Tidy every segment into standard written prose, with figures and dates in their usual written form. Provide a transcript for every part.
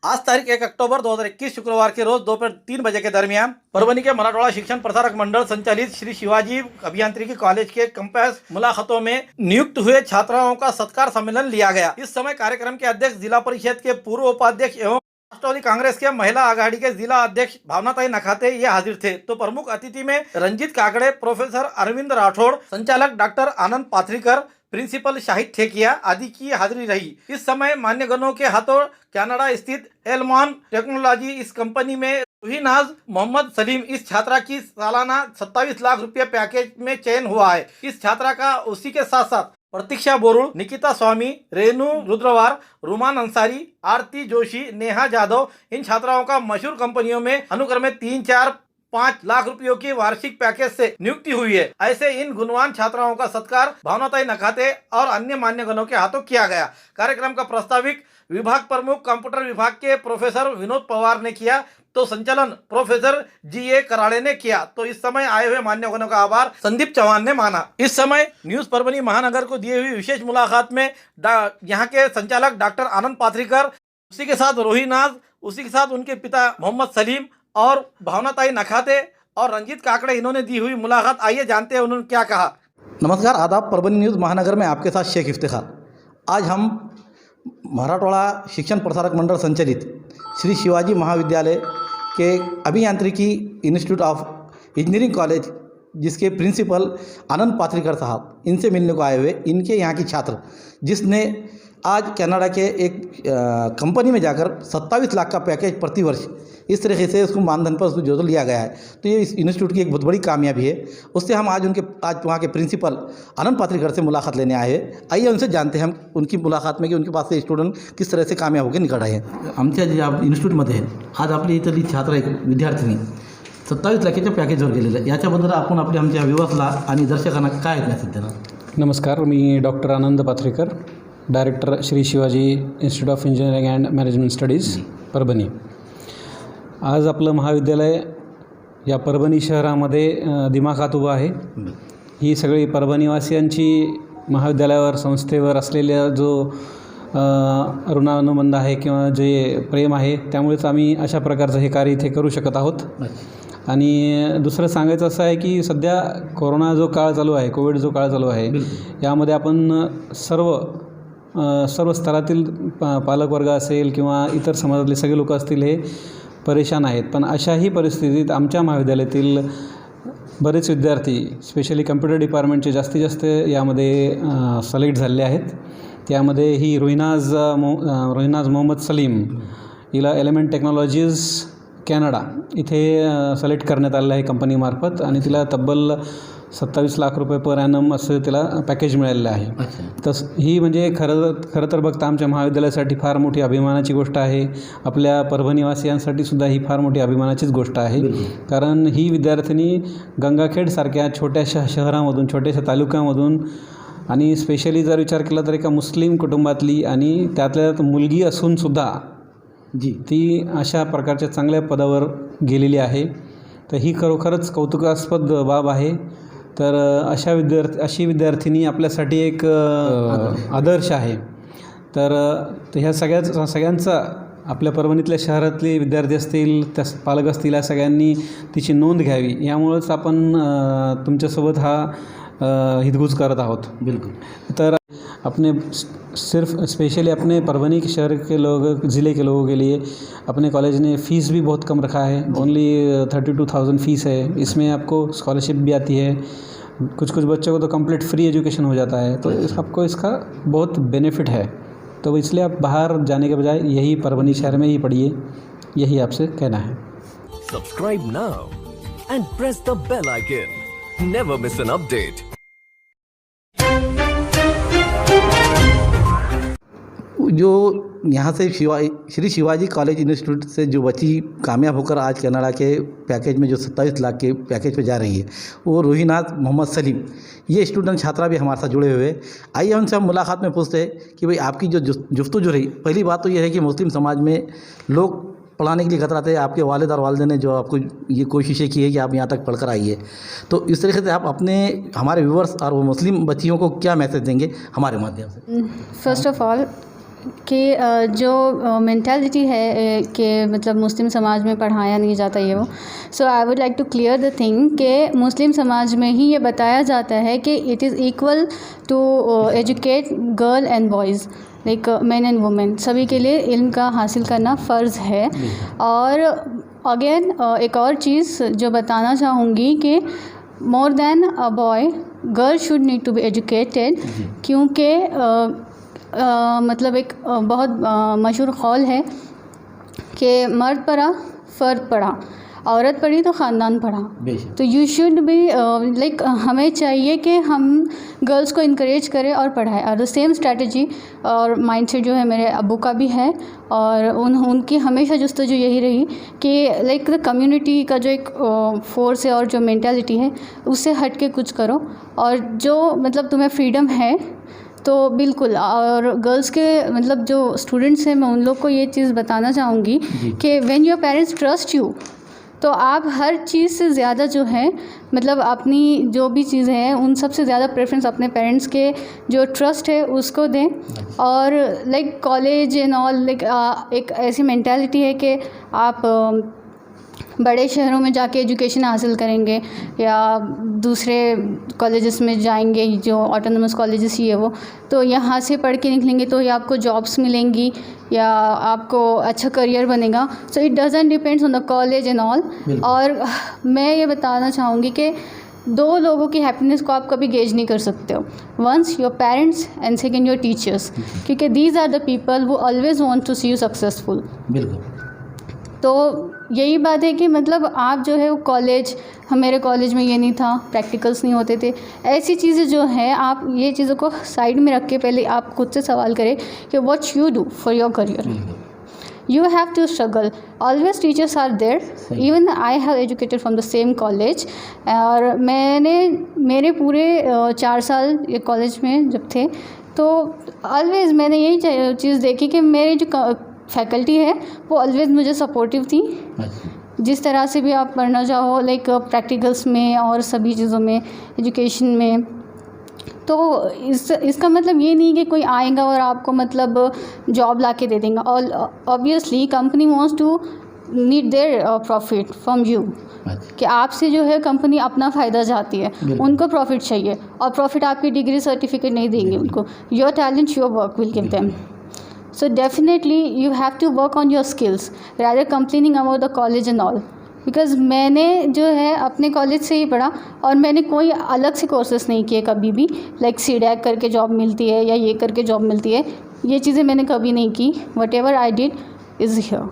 आज तारीख 1 अक्टूबर 2021 शुक्रवार के रोज दोपहर 3 बजे के दरमियान परभनी के मराठवाड़ा शिक्षण प्रसारक मंडल संचालित श्री शिवाजी अभियांत्रिकी कॉलेज के कैंपस मुलाकातों में नियुक्त हुए छात्राओं का सत्कार सम्मेलन लिया गया। इस समय कार्यक्रम के अध्यक्ष जिला परिषद के पूर्व उपाध्यक्ष एवं राष्ट्रवादी कांग्रेस के महिला आघाड़ी के जिला अध्यक्ष भावनाताई नखाते ये हाजिर थे। तो प्रमुख अतिथि में रंजीत काकड़े, प्रोफेसर अरविंद राठौड़, संचालक डॉक्टर आनंद पाथरीकर, प्रिंसिपल शाहिद ठेकिया आदि की हाजिरी रही। इस समय मान्यगणों के हाथों कनाडा स्थित एलमॉन टेक्नोलॉजी इस कंपनी में रुहीनाज मोहम्मद सलीम इस छात्रा की सालाना 27 लाख रुपए पैकेज में चयन हुआ है। इस छात्रा का उसी के साथ साथ प्रतीक्षा बोरुड़, निकिता स्वामी, रेणु रुद्रवार, रुमान अंसारी, आरती जोशी, नेहा जाधव इन छात्राओं का मशहूर कंपनियों में अनुक्रमे 3, 4, 5 लाख रुपयों की वार्षिक पैकेज से नियुक्ति हुई है। ऐसे इन गुणवान छात्राओं का सत्कार भावनाताई नखाते और अन्य मान्यगणों के हाथों किया गया। कार्यक्रम का प्रस्ताविक विभाग प्रमुख कंप्यूटर विभाग के प्रोफेसर विनोद पवार ने किया तो संचालन प्रोफेसर GA कराड़े ने किया। तो इस समय आए हुए मान्यगणों का आभार संदीप चौहान ने माना। इस समय न्यूज परभनी महानगर को दिए हुई विशेष मुलाकात में यहाँ के संचालक डॉक्टर आनंद पाथरीकर, उसी के साथ रोहीनाज, उसी के साथ उनके पिता मोहम्मद सलीम और भावनाताई नखाते और रंजीत काकड़े इन्होंने दी हुई मुलाकात। आइए जानते हैं उन्होंने क्या कहा। नमस्कार, आदाब। परभनी न्यूज़ महानगर में आपके साथ शेख इफ्तिखार। आज हम मराठवाड़ा शिक्षण प्रसारक मंडल संचालित श्री शिवाजी महाविद्यालय के अभियांत्रिकी इंस्टीट्यूट ऑफ इंजीनियरिंग कॉलेज जिसके प्रिंसिपल आनंद पाथरीकर साहब, इनसे मिलने को आए हुए। इनके यहाँ की छात्र जिसने आज कनाडा के एक कंपनी में जाकर 27 लाख का पैकेज प्रति वर्ष इस तरीके से उसको मानधन पर उसको जो लिया गया है, तो ये इस इंस्टीट्यूट की एक बहुत बड़ी कामयाबी है। उससे हम आज वहाँ के प्रिंसिपल आनंद पाथरीकर से मुलाकात लेने आए हैं। आइए उनसे जानते हैं हम उनकी मुलाकात में कि उनके पास से स्टूडेंट किस तरह से कामयाब होकर निकल रहे हैं। आमच्या जे इन्स्टिट्यूटमध्ये आज आपली इथली छात्र एक विद्यार्थिनी 27 लाखाच्या पॅकेजवर गेलेलं आहे, याच्याबद्दल आपण आपल्या आमच्या व्ह्युअर्सला आणि दर्शकांना काय मेसेज देणार? नमस्कार, मी doctor Anand Pathrikar, director Shri Shivaji institute of engineering and management studies Parbhani. आज आपलं महाविद्यालय या परभणी शहरामध्ये दिमाखात उभं आहे। ही सगळी परभणीवासियांची महाविद्यालयावर, संस्थेवर असलेल्या जो ऋणानुबंध आहे किंवा जे प्रेम आहे, त्यामुळेच आम्ही अशा प्रकारचं हे कार्य इथे करू शकत आहोत। आणि दुसरं सांगायचं असं आहे की सध्या कोरोना जो काळ चालू आहे, कोविड जो काळ चालू आहे, यामध्ये आपण सर्व स्तरातील पालकवर्ग असेल किंवा इतर समाजातले सगळे लोक असतील हे परेशान आहेत। पण अशाही परिस्थितीत आमच्या महाविद्यालयातील बरेच विद्यार्थी, स्पेशली कम्प्युटर डिपार्टमेंटचे जास्तीत जास्त यामध्ये सिलेक्ट झालेले आहेत। त्यामध्ये ही रोहिनाज मोहम्मद सलीम, हिला एलिमेंट टेक्नॉलॉजीज कॅनडा इथे सिलेक्ट करण्यात आलेलं आहे कंपनीमार्फत आणि तिला तब्बल 27 लाख रुपये पर ॲनम असं तिला पॅकेज मिळालेलं आहे। तस ही म्हणजे खरं तर बघता आमच्या महाविद्यालयासाठी फार मोठी अभिमानाची गोष्ट आहे। आपल्या परभणीवासियांसाठी सुद्धा ही फार मोठी अभिमानाचीच गोष्ट आहे, कारण ही विद्यार्थिनी गंगाखेडसारख्या छोट्याशा शहरामधून, छोट्याशा तालुक्यामधून आणि स्पेशली जर विचार केला तर एका मुस्लिम कुटुंबातली आणि त्यातल्या मुलगी असूनसुद्धा ती अशा प्रकारच्या चांगल्या पदावर गेलेली आहे। तर ही खरोखरच कौतुकास्पद बाब आहे। तर अशी विद्यार्थिनी आपल्यासाठी एक आदर्श आहे। तर ह्या सगळ्यांचा आपल्या परभणीतल्या शहरातले विद्यार्थी असतील, त्या पालक असतील, या सगळ्यांनी तिची नोंद घ्यावी। यामुळेच आपण तुमच्यासोबत हा हितगुज करत आहोत। बिल्कुल। तर अपने सिर्फ स्पेशली अपने परभनी के शहर के लोग, ज़िले के लोगों के लिए अपने कॉलेज ने फ़ीस भी बहुत कम रखा है। ओनली 32,000 फ़ीस है। इसमें आपको स्कॉलरशिप भी आती है। कुछ बच्चों को तो कंप्लीट फ्री एजुकेशन हो जाता है। तो आपको इसका बहुत बेनिफिट है। तो इसलिए आप बाहर जाने के बजाय यही परभनी शहर में ही पढ़िए, यही आपसे कहना है। Subscribe now and press the bell icon. Never miss an update. जो यहाँ से श्री शिवाजी कॉलेज इंस्टीट्यूट से जो बच्ची कामयाब होकर आज कनाडा के पैकेज में जो 27 लाख के पैकेज पे जा रही है, वो रोहीनाज मोहम्मद सलीम, ये स्टूडेंट छात्रा भी हमारे साथ जुड़े हुए हैं। आइए उनसे हम मुलाकात में पूछते हैं कि भाई आपकी जो जुफ्तु जो रही। पहली बात तो ये है कि मुस्लिम समाज में लोग पढ़ाने के लिए कतराते हैं। आपके वालिद और वालिदा ने जो आपको ये कोशिशें की है कि आप यहाँ तक पढ़कर आइए, तो इस तरीके से आप अपने हमारे व्यूवर्स और वो मुस्लिम बच्चियों को क्या मैसेज देंगे हमारे माध्यम से? फर्स्ट ऑफ ऑल, कि जो मेंटालिटी है कि मतलब मुस्लिम समाज में पढ़ाया नहीं जाता ये वो, so I would like to clear the thing कि मुस्लिम समाज में ही ये बताया जाता है कि it is equal to educate girl and boys, like man and women, सभी के लिए इल्म का हासिल करना फ़र्ज़ है। और अगेन एक और चीज़ जो बताना चाहूँगी कि more than a boy girl should need to be educated, क्योंकि मतलब एक बहुत मशहूर कौल है कि मर्द पढ़ा फ़र्द पढ़ा, औरत पढ़ी तो ख़ानदान पढ़ा। तो यू शुड बी लाइक हमें चाहिए कि हम गर्ल्स को इनकरेज करें और पढ़ाएं। और द सेम स्ट्रैटेजी और माइंडसेट जो है मेरे अब्बू का भी है, और उनकी हमेशा जस्तजू यही रही कि लाइक द कम्युनिटी का जो एक फोर्स है और जो मेंटालिटी है उससे हट के कुछ करो, और जो मतलब तुम्हें फ्रीडम है तो बिल्कुल। और गर्ल्स के मतलब जो स्टूडेंट्स हैं मैं उन लोग को ये चीज़ बताना चाहूँगी कि when your parents trust you, तो आप हर चीज़ से ज़्यादा जो है मतलब अपनी जो भी चीज़ें हैं उन सब से ज़्यादा प्रेफरेंस अपने पेरेंट्स के जो ट्रस्ट है उसको दें। और like college and all, like एक ऐसी मेंटालिटी है कि आप बड़े शहरों में जाके एजुकेशन हासिल करेंगे या दूसरे कॉलेजेस में जाएंगे जो ऑटोनमस कॉलेजेस ही है वो, तो यहाँ से पढ़ के निकलेंगे तो या आपको जॉब्स मिलेंगी या आपको अच्छा करियर बनेगा। So it doesn't depends on the college and all. और मैं ये बताना चाहूँगी कि दो लोगों की हैप्पीनेस को आप कभी गेज नहीं कर सकते हो, once your parents and second your teachers, क्योंकि these are the people who always want to see you successful. बिल्कुल। तो यही बात है कि मतलब आप जो है वो कॉलेज, मेरे कॉलेज में ये नहीं था, प्रैक्टिकल्स नहीं होते थे, ऐसी चीज़ें जो हैं आप ये चीज़ों को साइड में रख के पहले आप खुद से सवाल करें कि what you do for your career. You have to struggle. Always teachers are there. Even I have educated from the same college. और मैंने मेरे पूरे 4 साल कॉलेज में जब थे तो ऑलवेज़ मैंने यही चीज़ देखी कि मेरी जो फैकल्टी है वो ऑलवेज़ मुझे सपोर्टिव थी। जिस तरह से भी आप पढ़ना चाहो, लाइक प्रैक्टिकल्स में और सभी चीज़ों में, एजुकेशन में। तो इसका मतलब ये नहीं कि कोई आएगा और आपको मतलब जॉब ला के दे देगा। और obviously company wants to need their profit from you, कि आपसे जो है कंपनी अपना फ़ायदा चाहती है, उनको प्रॉफिट चाहिए, और प्रॉफिट आपकी डिग्री सर्टिफिकेट नहीं देंगे उनको। Your talent your work will give them. So definitely you have to work on your skills rather complaining about the college and all, because मैंने जो है अपने कॉलेज से ही पढ़ा और मैंने कोई अलग से कोर्सेस नहीं किए कभी भी, लाइक CDAC करके जॉब मिलती है या ये करके जॉब मिलती है, ये चीज़ें मैंने कभी नहीं की। whatever I did is here।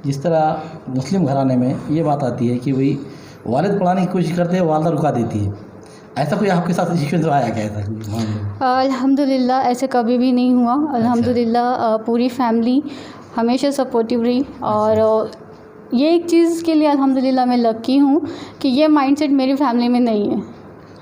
जिस तरह मुस्लिम घराने में ये बात आती है कि भाई वालिद पढ़ाने की कोशिश करते हैं, वालदा रुका देती है, ऐसा कोई आपके साथ सिचुएशन आया क्या ऐसा? अल्हम्दुलिल्लाह ऐसे कभी भी नहीं हुआ। अल्हम्दुलिल्लाह पूरी फैमिली हमेशा सपोर्टिव रही, और ये एक चीज़ के लिए अल्हम्दुलिल्लाह मैं लकी हूँ कि ये माइंडसेट मेरी फैमिली में नहीं है।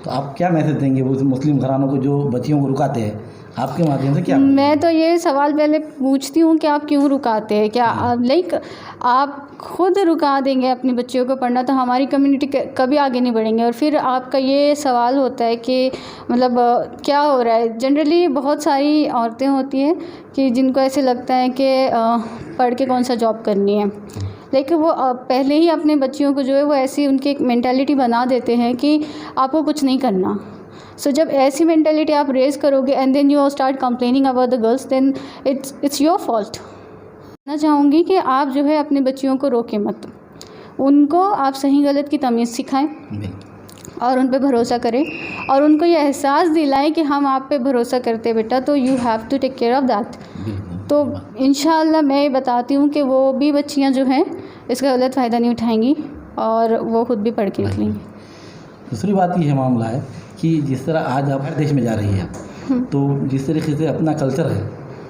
तो आप क्या मैसेज देंगे वो मुस्लिम घरानों को जो बच्चियों को रुकाते हैं, आपके माध्यम से क्या? मैं तो ये सवाल पहले पूछती हूँ कि आप क्यों रुकाते हैं? क्या लाइक आप खुद रुका देंगे अपनी बच्चियों को पढ़ना तो हमारी कम्युनिटी कभी आगे नहीं बढ़ेंगे। और फिर आपका ये सवाल होता है कि मतलब क्या हो रहा है। जनरली बहुत सारी औरतें होती हैं कि जिनको ऐसे लगता है कि पढ़ के कौन सा जॉब करनी है, लेकिन वो पहले ही अपने बच्चियों को जो है वो ऐसी उनकी एक मेंटालिटी बना देते हैं कि आपको कुछ नहीं करना। सो जब ऐसी मेंटालिटी आप रेज करोगे and then you start complaining about the girls, then it's your fault. मैं चाहूँगी कि आप जो है अपने बच्चियों को रोके मत, उनको आप सही गलत की तमीज़ सिखाएं और उन पे भरोसा करें, और उनको ये एहसास दिलाएं कि हम आप पे भरोसा करते हैं बेटा, तो you have to take care of that. तो इंशाअल्लाह मैं बताती हूँ कि वो भी बच्चियाँ जो हैं इसका गलत फ़ायदा नहीं उठाएंगी और वो खुद भी पढ़ के निकलेंगी। दूसरी बात ये मामला है कि जिस तरह आज आप हर देश में जा रही हैं, तो जिस तरीके से अपना कल्चर है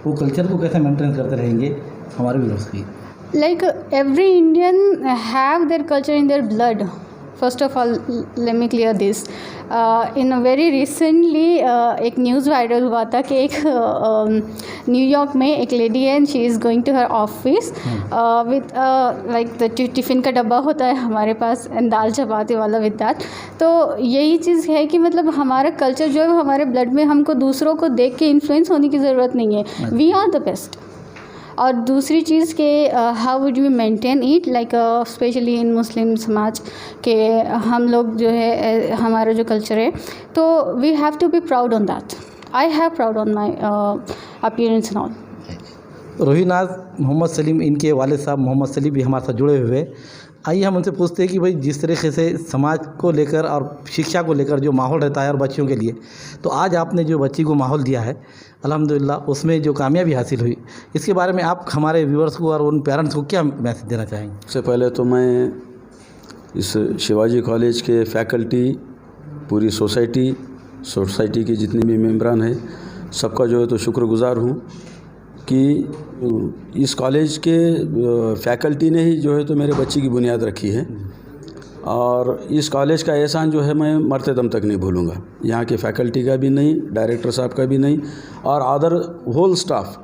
वो कल्चर को कैसे मेंटेन करते रहेंगे हमारे भी दोस्त की? Like every Indian have their culture in their blood first of all, let me clear this. In a very recently एक न्यूज़ वायरल हुआ था कि एक न्यूयॉर्क में एक लेडी है, she is going to her office with like the tiffin का डब्बा होता है हमारे पास, एंड दाल चपाती वाला विद दैट. तो यही चीज़ है कि मतलब हमारा कल्चर जो है वो हमारे ब्लड में, हमको दूसरों को देख के इन्फ्लुएंस होने की ज़रूरत नहीं है. We are the best. और दूसरी चीज़ के how would we maintain it, like specially in Muslim समाज के हम लोग जो है हमारा जो कल्चर है, तो we have to be proud on that. I have proud on my appearance and all. Rohinaz Mohammad Salim, इनके वालिद साहब मोहम्मद सलीम भी हमारे साथ जुड़े हुए हैं. आइए हम उनसे पूछते हैं कि भाई जिस तरीके से समाज को लेकर और शिक्षा को लेकर जो माहौल रहता है और बच्चियों के लिए, तो आज आपने जो बच्ची को माहौल दिया है अल्हम्दुलिल्लाह, उसमें जो कामयाबी हासिल हुई, इसके बारे में आप हमारे व्यूअर्स को और उन पेरेंट्स को क्या मैसेज देना चाहेंगे? सबसे पहले तो मैं इस शिवाजी कॉलेज के फैकल्टी, पूरी सोसाइटी के जितने भी मेम्बरान हैं, सबका जो है तो शुक्रगुज़ार हूँ कि इस कॉलेज के फैकल्टी ने ही जो है तो मेरे बच्चे की बुनियाद रखी है. और इस कॉलेज का एहसान जो है मैं मरते दम तक नहीं भूलूंगा. यहाँ के फैकल्टी का भी नहीं, डायरेक्टर साहब का भी नहीं, और अदर होल स्टाफ,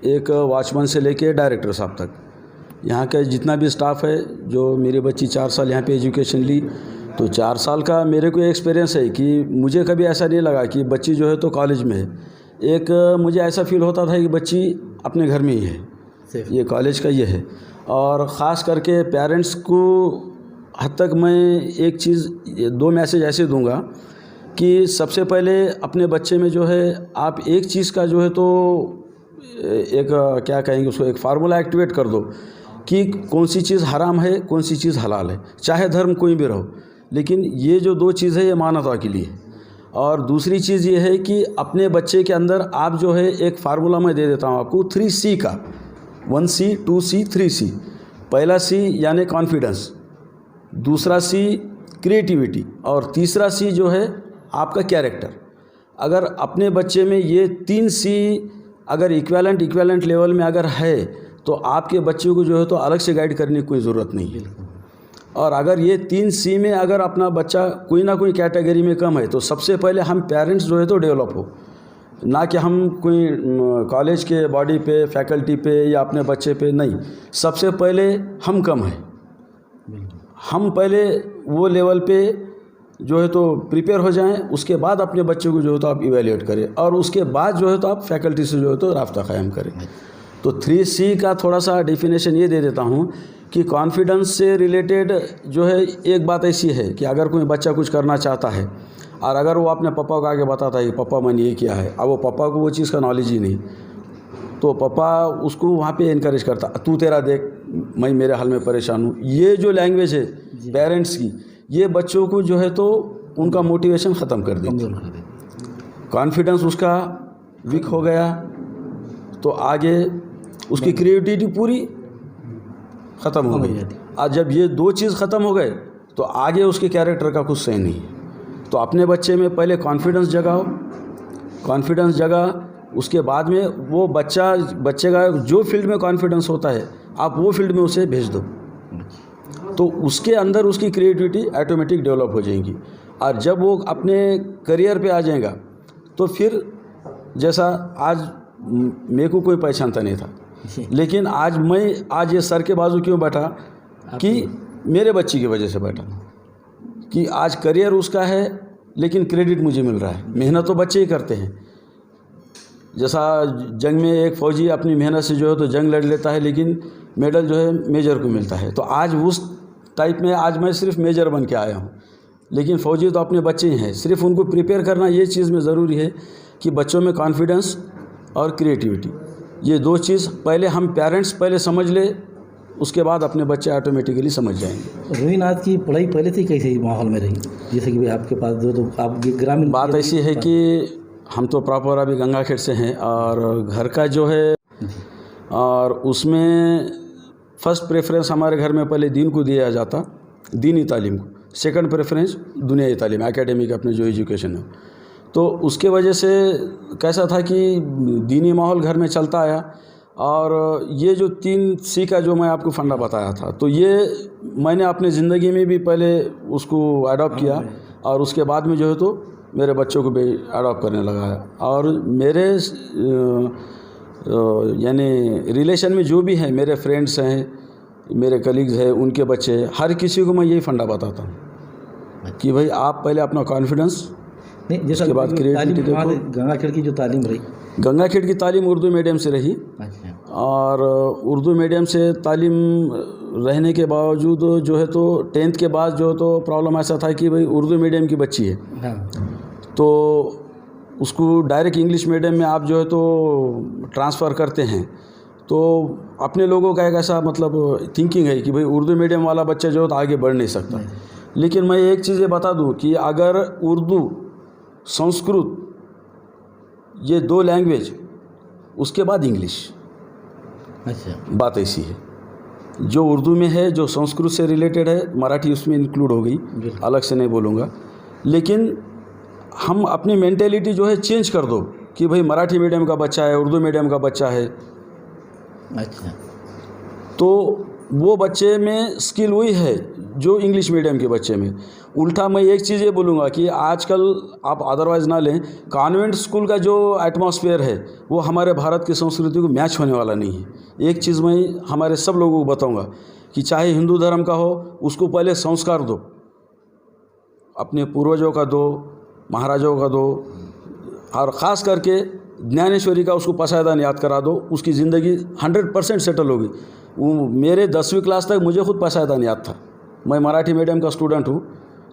एक वॉचमैन से लेके डायरेक्टर साहब तक, यहाँ का जितना भी स्टाफ है. जो मेरी बच्ची 4 साल यहाँ पे एजुकेशन ली, तो 4 साल का मेरे को एक्सपीरियंस है कि मुझे कभी ऐसा नहीं लगा कि बच्ची जो है तो कॉलेज में है. एक मुझे ऐसा फील होता था कि बच्ची अपने घर में ही है, ये कॉलेज का ये है. और ख़ास करके पेरेंट्स को हद तक मैं एक चीज़, 2 मैसेज ऐसे दूंगा कि सबसे पहले अपने बच्चे में जो है आप एक चीज़ का जो है तो एक क्या कहेंगे उसको, एक फार्मूला एक्टिवेट कर दो कि कौन सी चीज़ हराम है, कौन सी चीज़ हलाल है, चाहे धर्म कोई भी रहो, लेकिन ये जो 2 चीज़ है ये मानवता के लिए. और दूसरी चीज़ ये है कि अपने बच्चे के अंदर आप जो है एक फार्मूला मैं दे देता हूँ आपको 3C का, 1C, 2C, 3C. पहला C यानी कॉन्फिडेंस, दूसरा C क्रिएटिविटी, और तीसरा C जो है आपका कैरेक्टर. अगर अपने बच्चे में ये 3C अगर इक्वेलेंट लेवल में अगर है, तो आपके बच्चे को जो है तो अलग से गाइड करने की कोई ज़रूरत नहीं है. और अगर ये 3C में अगर अपना बच्चा कोई ना कोई कैटेगरी में कम है, तो सबसे पहले हम पेरेंट्स जो है तो डेवलप हो, ना कि हम कोई कॉलेज के बॉडी पे, फैकल्टी पे या अपने बच्चे पे नहीं. सबसे पहले हम कम हैं, हम पहले वो लेवल पे जो है तो प्रिपेयर हो जाएं, उसके बाद अपने बच्चे को जो है तो आप इवेल्यूएट करें, और उसके बाद जो है तो आप फैकल्टी से जो है तो राब्ता कायम करें. तो 3C का थोड़ा सा डेफिनेशन ये दे देता हूँ कि कॉन्फिडेंस से रिलेटेड जो है एक बात ऐसी है कि अगर कोई बच्चा कुछ करना चाहता है और अगर वो अपने पापा को आगे बताता है कि पापा मैंने ये किया है, अब वो पापा को वो चीज़ का नॉलेज ही नहीं, तो पापा उसको वहाँ पे इनकरेज करता, तू तेरा देख, मैं मेरे हाल में परेशान हूँ. ये जो लैंग्वेज है पेरेंट्स की, ये बच्चों को जो है तो उनका मोटिवेशन ख़त्म कर देती. कॉन्फिडेंस उसका वीक हो गया तो आगे उसकी क्रिएटिविटी पूरी ख़त्म हो गई. और जब ये 2 चीज़ ख़त्म हो गए तो आगे उसके कैरेक्टर का कुछ सही नहीं है. तो अपने बच्चे में पहले कॉन्फिडेंस जगाओ, कॉन्फिडेंस जगा, उसके बाद में वो बच्चे का जो फील्ड में कॉन्फिडेंस होता है आप वो फील्ड में उसे भेज दो, तो उसके अंदर उसकी क्रिएटिविटी ऑटोमेटिक डेवलप हो जाएगी. और जब वो अपने करियर पे आ जाएगा तो फिर जैसा आज मेरे को कोई पहचानता नहीं था, लेकिन आज ये सर के बाजू क्यों बैठा कि मेरे बच्ची की वजह से बैठा, कि आज करियर उसका है लेकिन क्रेडिट मुझे मिल रहा है. मेहनत तो बच्चे ही करते हैं. जैसा जंग में एक फ़ौजी अपनी मेहनत से जो है तो जंग लड़ लेता है, लेकिन मेडल जो है मेजर को मिलता है. तो आज उस टाइप में आज मैं सिर्फ मेजर बन के आया हूँ, लेकिन फ़ौजी तो अपने बच्चे ही हैं. सिर्फ उनको प्रिपेयर करना ये चीज़ में ज़रूरी है कि बच्चों में कॉन्फिडेंस और क्रिएटिविटी, ये 2 चीज़ पहले हम पेरेंट्स पहले समझ ले, उसके बाद अपने बच्चे ऑटोमेटिकली समझ जाएंगे. रोहिनाज की पढ़ाई पहले से कैसे माहौल में रही, जैसे कि आपके पास जो आप ग्रामीण, बात ऐसी है कि हम तो प्रॉपर अभी गंगाखेड़ से हैं, और घर का जो है और उसमें फ़र्स्ट प्रेफरेंस हमारे घर में पहले दीन को दिया जाता, दीनी तालीम को. सेकंड प्रेफरेंस दुनियाई तालीम, एकेडमिक अपने जो एजुकेशन है. तो उसके वजह से कैसा था कि दीनी माहौल घर में चलता आया, और ये जो 3C का जो मैं आपको फंडा बताया था, तो ये मैंने अपनी ज़िंदगी में भी पहले उसको अडॉप्ट किया और उसके बाद में जो है तो मेरे बच्चों को भी अडॉप्ट करने लगा है। और मेरे यानी रिलेशन में जो भी हैं, मेरे फ्रेंड्स हैं, मेरे कलीग्स हैं, उनके बच्चे, हर किसी को मैं यही फंडा बताता हूँ कि भाई आप पहले अपना कॉन्फिडेंस, नहीं जैसा उसके बाद क्रिएटिविटी देखो। गंगाखेड़ की जो तालीम रही, गंगाखेड़ की तालीम उर्दू मीडियम से रही और उर्दू मीडियम से तालीम रहने के बावजूद जो है तो 10th के बाद जो तो प्रॉब्लम ऐसा था कि भाई उर्दू मीडियम की बच्ची है, तो उसको डायरेक्ट इंग्लिश मीडियम में आप जो है तो ट्रांसफ़र करते हैं, तो अपने लोगों का एक ऐसा मतलब थिंकिंग है कि भाई उर्दू मीडियम वाला बच्चा जो है तो आगे बढ़ नहीं सकता। लेकिन मैं एक चीज़ ये बता दूं कि अगर उर्दू, संस्कृत, ये 2 लैंग्वेज, उसके बाद इंग्लिश, बात ऐसी है। जो उर्दू में है, जो संस्कृत से रिलेटेड है, मराठी उसमें इंक्लूड हो गई, अलग से नहीं बोलूँगा। लेकिन हम अपनी मेंटेलिटी जो है चेंज कर दो कि भाई मराठी मीडियम का बच्चा है, उर्दू मीडियम का बच्चा है, तो वो बच्चे में स्किल वही है जो इंग्लिश मीडियम के बच्चे में। उल्टा मैं एक चीज़ ये बोलूँगा कि आजकल आप अदरवाइज़ ना लें, कॉन्वेंट स्कूल का जो एटमॉस्फेयर है वो हमारे भारत की संस्कृति को मैच होने वाला नहीं है। एक चीज़ मैं हमारे सब लोगों को बताऊँगा कि चाहे हिंदू धर्म का हो, उसको पहले संस्कार दो, अपने पूर्वजों का दो, महाराजाओं का दो, और ख़ास करके ज्ञानेश्वरी का उसको पसायदान याद करा दो, उसकी ज़िंदगी 100% सेटल होगी। वो मेरे 10वीं क्लास तक मुझे खुद पसायदान याद था। मैं मराठी मीडियम का स्टूडेंट हूँ,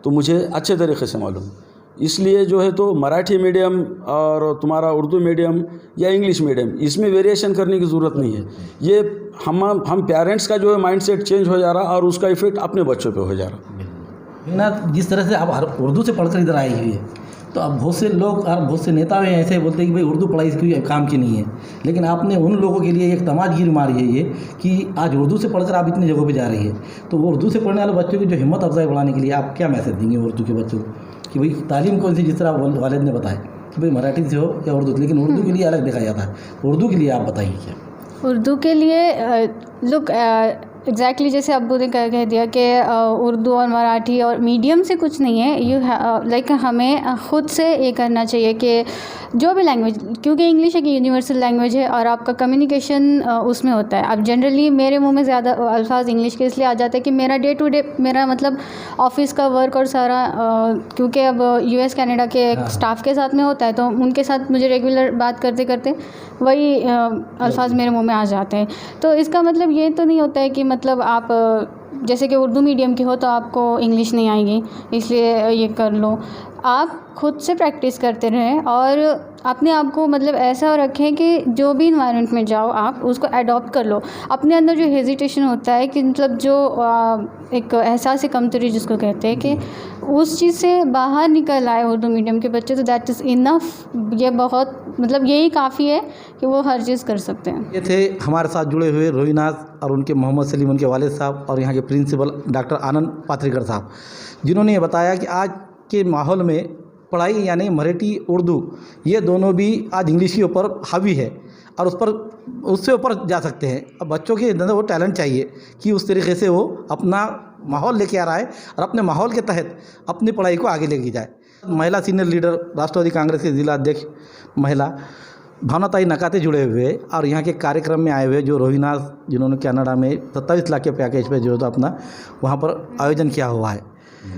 तो मुझे अच्छे तरीके से मालूम। इसलिए जो है तो मराठी मीडियम और तुम्हारा उर्दू मीडियम या इंग्लिश मीडियम, इसमें वेरिएशन करने की ज़रूरत नहीं है। ये हम पेरेंट्स का जो है माइंडसेट चेंज हो जा रहा और उसका इफेक्ट अपने बच्चों पे हो जा रहा। ना जिस तरह से आप उर्दू से पढ़कर इधर आई हुई है, तो अब बहुत से लोग और बहुत से नेता भी ऐसे बोलते हैं कि भाई उर्दू पढ़ाई कोई काम की नहीं है, लेकिन आपने उन लोगों के लिए एक तमाचगीर मारी है ये कि आज उर्दू से पढ़कर आप इतनी जगहों पे जा रही है। तो वो उर्दू से पढ़ने वाले बच्चों की जो हिम्मत अफजाई बढ़ाने के लिए आप क्या मैसेज देंगे उर्दू के बच्चों को कि भाई तालीम कौन सी, जिस तरह वालिद ने बताया कि भाई मराठी से हो या उर्दू, लेकिन उर्दू के लिए अलग देखा जाता है, उर्दू के लिए आप बताइए क्या। उर्दू के लिए लुक एग्जैक्टली जैसे अब्बू ने कह दिया कि उर्दू और मराठी और मीडियम से कुछ नहीं है, यू लाइक हमें ख़ुद से ये करना चाहिए कि जो भी लैंग्वेज, क्योंकि इंग्लिश एक यूनिवर्सल लैंग्वेज है और आपका कम्युनिकेशन उसमें होता है। अब जनरली मेरे मुंह में ज़्यादा अल्फाज इंग्लिश के इसलिए आ जाते हैं कि मेरा डे टू डे मेरा मतलब ऑफिस का वर्क और सारा क्योंकि अब US कनाडा के स्टाफ के साथ में होता है, तो उनके साथ मुझे रेगुलर बात करते करते वही अल्फाज मेरे मुंह में आ जाते हैं। तो इसका मतलब ये तो नहीं होता है कि मतलब आप जैसे कि उर्दू मीडियम की हो तो आपको इंग्लिश नहीं आएगी इसलिए ये कर लो। आप खुद से प्रैक्टिस करते रहें और अपने आप को मतलब ऐसा रखें कि जो भी इन्वायरमेंट में जाओ आप उसको अडॉप्ट कर लो। अपने अंदर जो हेजिटेशन होता है कि मतलब जो एक एहसास कमतरी जिसको कहते हैं कि उस चीज़ से बाहर निकल आए उर्दू मीडियम के बच्चे, तो दैट इज़ इनफ। ये बहुत मतलब यही काफ़ी है कि वो हर चीज़ कर सकते हैं। ये थे हमारे साथ जुड़े हुए रोहिनाज और उनके मोहम्मद सलीम, उनके वालिद साहब, और यहाँ के प्रिंसिपल डॉक्टर आनंद पात्रिकर साहब, जिन्होंने ये बताया कि आज के माहौल में पढ़ाई यानी मराठी उर्दू ये दोनों भी आज इंग्लिश के ऊपर हावी है और उससे ऊपर जा सकते हैं। अब बच्चों के अंदर वो टैलेंट चाहिए कि उस तरीके से वो अपना माहौल लेके आ रहा है और अपने माहौल के तहत अपनी पढ़ाई को आगे लेके जाए। महिला सीनियर लीडर राष्ट्रवादी कांग्रेस के जिला अध्यक्ष महिला भावनाताई नकाते जुड़े हुए और यहाँ के कार्यक्रम में आए हुए जो रोहिनाज, जिन्होंने कनाडा में 27 लाख के पैकेज पे जो तो अपना वहाँ पर आयोजन किया हुआ है।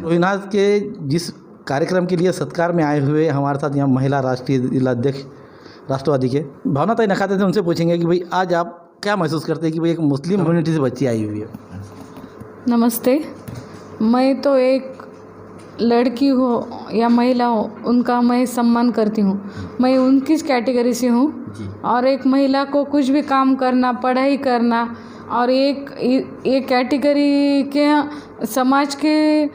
रोहिनाज के जिस कार्यक्रम के लिए सत्कार में आए हुए हमारे साथ यहाँ महिला राष्ट्रीय जिला अध्यक्ष राष्ट्रवादी के भावनाताई नकाते थे, उनसे पूछेंगे कि भाई आज आप क्या महसूस करते हैं कि भाई एक मुस्लिम कम्युनिटी से बच्ची आई हुई है। नमस्ते, मैं तो एक लड़की हो या महिला हो उनका मैं सम्मान करती हूँ। मैं उनकी कैटेगरी से हूँ और एक महिला को कुछ भी काम करना, पढ़ाई करना और एक कैटेगरी के समाज के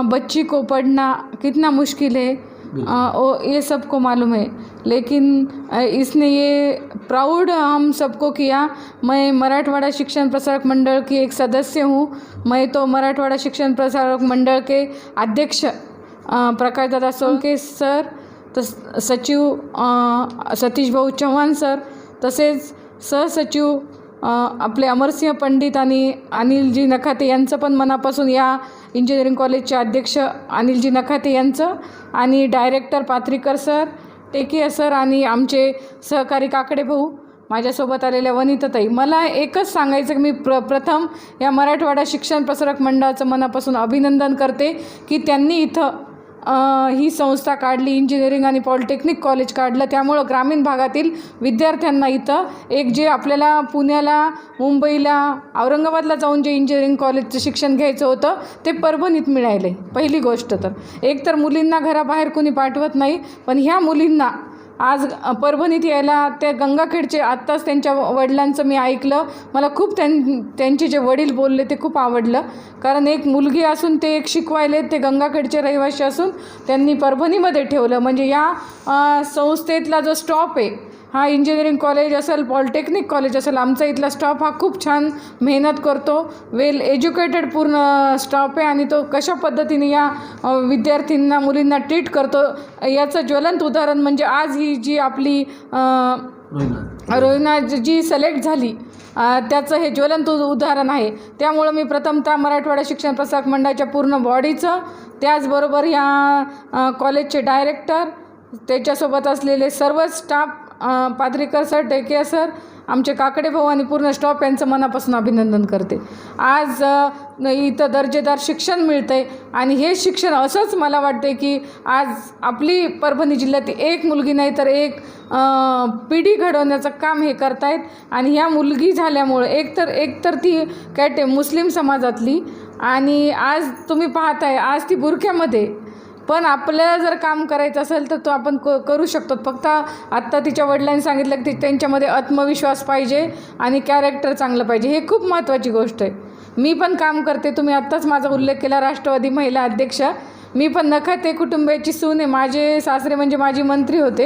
बच्ची को पढ़ना कितना मुश्किल है ये सबको मालूम है। लेकिन इसने ये प्राउड हम सबको किया। मैं मराठवाड़ा शिक्षण प्रसारक मंडल की एक सदस्य हूँ। मैं तो मराठवाड़ा शिक्षण प्रसारक मंडल के अध्यक्ष प्रकाश दादा सोलके सर, सचिव सतीश भाऊ चव्हाण सर, तसेच सहसचिव आपले अमरसिंह पंडित आणि अनिलजी नखाते यांचं पण मनापासून, या इंजिनिअरिंग कॉलेजचे अध्यक्ष अनिलजी नखाते यांचं, आणि डायरेक्टर पात्रीकर सर, टेकिया सर आणि आमचे सहकारी काकडे भाऊ, माझ्यासोबत आलेल्या वनिताताई. मला एकच सांगायचं की मी प्रथम या मराठवाडा शिक्षण प्रसारक मंडळाचं मनापासून अभिनंदन करते की त्यांनी इथं ही संस्था काढली, इंजिनिअरिंग आणि पॉलिटेक्निक कॉलेज काढलं. त्यामुळं ग्रामीण भागातील विद्यार्थ्यांना इथं एक जे आपल्याला पुण्याला, मुंबईला, औरंगाबादला जाऊन जे इंजिनिअरिंग कॉलेजचं शिक्षण घ्यायचं होतं ते परभणीत मिळाले. पहिली गोष्ट तर एक तर मुलींना घराबाहेर कोणी पाठवत नाही, पण ह्या मुलींना आज परभणीत यायला, त्या गंगाखेडचे आत्ताच त्यांच्या वडिलांचं मी ऐकलं, मला खूप त्यांचे जे वडील बोलले ते खूप आवडलं. कारण एक मुलगी असून ते एक शिकवायले, ते गंगाखेडचे रहिवासी असून त्यांनी परभणीमध्ये ठेवलं. म्हणजे या संस्थेतला जो स्टॉप आहे, हा इंजिनिअरिंग कॉलेज असेल, पॉलिटेक्निक कॉलेज असेल, आमचा इथला स्टाफ हा खूप छान मेहनत करतो, वेल एज्युकेटेड पूर्ण स्टाफ आहे, आणि तो कशा पद्धतीने या विद्यार्थ्यांना, मुलींना ट्रीट करतो याचं ज्वलंत उदाहरण म्हणजे आज ही जी आपली रोहिना जी सिलेक्ट झाली त्याचं हे ज्वलंत उदाहरण आहे. त्यामुळं मी प्रथमतः मराठवाडा शिक्षण प्रसारक मंडळाच्या पूर्ण बॉडीचं, त्याचबरोबर ह्या कॉलेजचे डायरेक्टर, त्याच्यासोबत असलेले सर्व स्टाफ, पात्रीकर सर, टेकिया सर, आमचे काकडे भाऊ आणि पूर्ण स्टॉप यांचं मनापासून अभिनंदन करते. आज इथं दर्जेदार शिक्षण मिळतं आहे, आणि हे शिक्षण असंच मला वाटते की आज आपली परभणी जिल्ह्यात एक मुलगी नाही तर एक पिढी घडवण्याचं काम हे करतायत. आणि ह्या मुलगी झाल्यामुळं एकतर ती मुस्लिम समाजातली, आणि आज तुम्ही पाहताय आज ती बुरख्यामध्ये, पण आपल्याला जर काम करायचं असेल तर तो आपण करू शकतो. फक्त आत्ता तिच्या वडिलांनी सांगितलं की त्यांच्यामध्ये आत्मविश्वास पाहिजे आणि कॅरेक्टर चांगलं पाहिजे, हे खूप महत्त्वाची गोष्ट आहे. मी पण काम करते, तुम्ही आत्ताच माझा उल्लेख केला, राष्ट्रवादी महिला अध्यक्ष. मी पण नखाते कुटुंबाची सून आहे. माझे सासरे म्हणजे माझी मंत्री होते,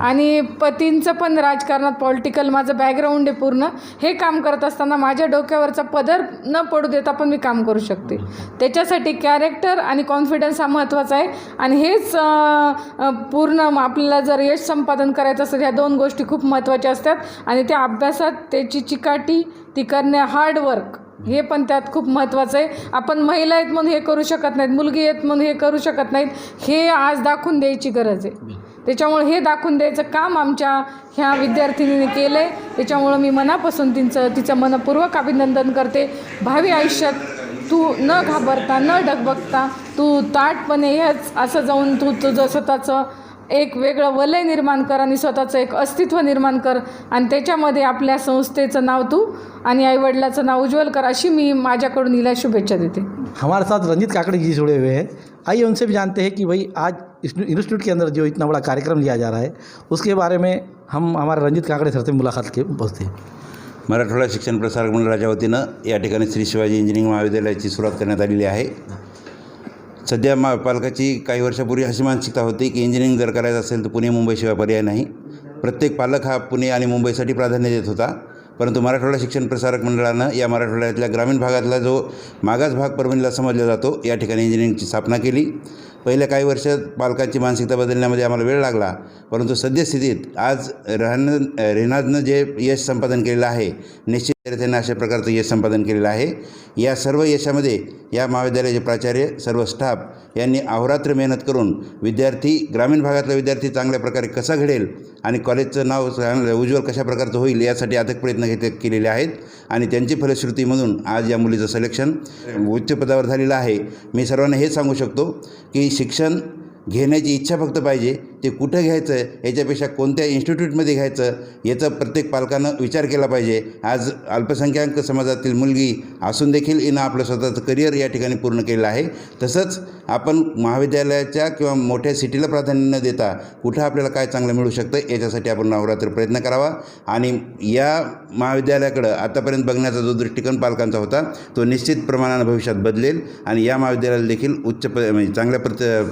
आणि पतींचं पण राजकारणात पॉलिटिकल माझं बॅकग्राऊंड आहे पूर्ण. हे काम करत असताना माझ्या डोक्यावरचा पदर न पडू देता पण मी काम करू शकते. त्याच्यासाठी कॅरेक्टर आणि कॉन्फिडन्स हा महत्त्वाचा आहे, आणि हेच पूर्ण आपल्याला जर यश संपादन करायचं असेल ह्या दोन गोष्टी खूप महत्त्वाच्या असतात, आणि त्या अभ्यासात त्याची चिकाटी, ती करणे, हार्डवर्क हे पण त्यात खूप महत्त्वाचं आहे. आपण महिला आहेत म्हणून हे करू शकत नाहीत, मुलगी आहेत म्हणून हे करू शकत नाहीत, हे आज दाखवून द्यायची गरज आहे. त्याच्यामुळे हे दाखवून द्यायचं काम आमच्या ह्या विद्यार्थिनीने केलं आहे. त्याच्यामुळं मी मनापासून तिचं मनपूर्वक अभिनंदन करते. भावी आयुष्यात तू न घाबरता, न डगबगता, तू ताटपणे हेच असं जाऊन तू तुझं स्वतःचं एक वेगळं वलय निर्माण कर, आणि स्वतःचं एक अस्तित्व निर्माण कर, आणि त्याच्यामध्ये आपल्या संस्थेचं नाव तू आणि आईवडिलाचं नाव उज्ज्वल कर, अशी मी माझ्याकडून हिला शुभेच्छा देते. हमारे साथ रंजीत काकड़े जी जुड़े हुए हैं. आइए उनसे भी जानते हैं कि भाई आज इंस्टीट्यूट के अंदर जो इतना बड़ा कार्यक्रम लिया जा रहा है उसके बारे में हम हमारे रंजीत काकड़े सर से मुलाकात के बसते हैं. मराठवाडा शिक्षण प्रसारक मंडळाच्या वतीनं या ठिकाणी श्री शिवाजी इंजिनिअरिंग महाविद्यालयाची सुरुवात करण्यात आलेली आहे. सध्या पालकाची काही वर्षापूर्वी अशी मानसिकता होती की इंजिनिअरिंग जर करायचं असेल तर पुणे मुंबईशिवाय पर्याय नाही. प्रत्येक पालक हा पुणे आणि मुंबईसाठी प्राधान्य देत होता. परंतु मराठवाडा शिक्षण प्रसारक मंडळानं या मराठवाड्यातल्या ग्रामीण भागातला जो मागास भाग परभणीला समजला जातो या ठिकाणी इंजिनिअरिंगची स्थापना केली. पहिल्या काही वर्षात पालकांची मानसिकता बदलण्यामध्ये आम्हाला वेळ लागला, परंतु सद्यस्थितीत आज रेहनाजनं जे यश संपादन केलेलं आहे, निश्चित त्यांनी अशा प्रकारचं यश संपादन केलेलं आहे. या सर्व यशामध्ये या महाविद्यालयाचे प्राचार्य, सर्व स्टाफ यांनी अहोरात्र मेहनत करून विद्यार्थी, ग्रामीण भागातला विद्यार्थी चांगल्या प्रकारे कसा घडेल आणि कॉलेजचं नाव उज्ज्वल कशा प्रकारचं होईल यासाठी अथक प्रयत्न केलेले आहेत, आणि त्यांची फलश्रुती म्हणून आज या मुलीचं सिलेक्शन उच्च पदावर झालेलं आहे. मी सर्वांना हे सांगू शकतो की शिक्षण घेण्याची इच्छा फक्त पाहिजे, ते कुठं घ्यायचं याच्यापेक्षा कोणत्या इन्स्टिट्यूटमध्ये घ्यायचं याचा प्रत्येक पालकानं विचार केला पाहिजे. आज अल्पसंख्याक समाजातील मुलगी असून देखील हिनं आपलं स्वतःचं करिअर या ठिकाणी पूर्ण केलेलं आहे. तसंच आपण महाविद्यालयाच्या किंवा मोठ्या सिटीला प्राधान्य न देता कुठं आपल्याला काय चांगलं मिळू शकतं याच्यासाठी आपण अहोरात्र प्रयत्न करावा, आणि या महाविद्यालयाकडं आतापर्यंत बघण्याचा जो दृष्टिकोन पालकांचा होता तो निश्चित प्रमाणानं भविष्यात बदलेल, आणि या महाविद्यालयाला देखील म्हणजे चांगल्या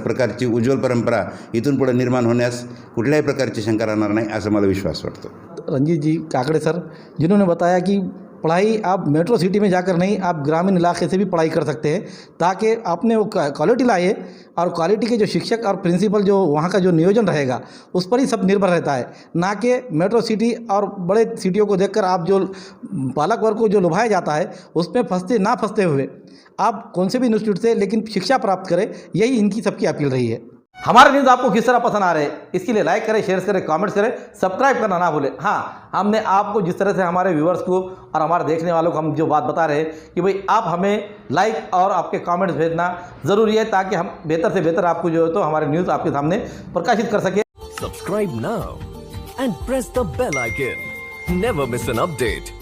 प्रकारची उज्ज्वल परंपरा इथून पुढे निर्माण होण्यास कुठल्याही प्रकारची शंका राहणार नाही, असा मला विश्वास वाटतो. रंजीत जी काकड़े सर, जिन्होंने बताया कि पढ़ाई आप मेट्रो सिटी में जाकर नहीं, आप ग्रामीण इलाके से भी पढ़ाई कर सकते हैं, ताकि आपने वो क्वालिटी लाए और क्वालिटी के जो शिक्षक और प्रिंसिपल जो वहाँ का जो नियोजन रहेगा उस पर ही सब निर्भर रहता है, ना कि मेट्रो सिटी और बड़े सिटियों को देखकर आप जो बालक वर्ग को जो लुभाया जाता है उसमें ना फंसते हुए आप कौन से भी इंस्टीट्यूट से लेकिन शिक्षा प्राप्त करें, यही इनकी सबकी अपील रही है। हमारे न्यूज़ आपको किस तरह पसंद आ रहे हैं इसके लिए लाइक करें, शेयर करें, कमेंट्स करें, सब्सक्राइब करना ना भूलें। हाँ, हमने आपको जिस तरह से हमारे व्यूअर्स को और हमारे देखने वालों को हम जो बात बता रहे हैं कि भाई आप हमें लाइक और आपके कमेंट्स भेजना ज़रूरी है, ताकि हम बेहतर से बेहतर आपको जो है तो हमारे न्यूज़ आपके सामने प्रकाशित कर सकें। Subscribe now and press the bell icon. Never miss an update.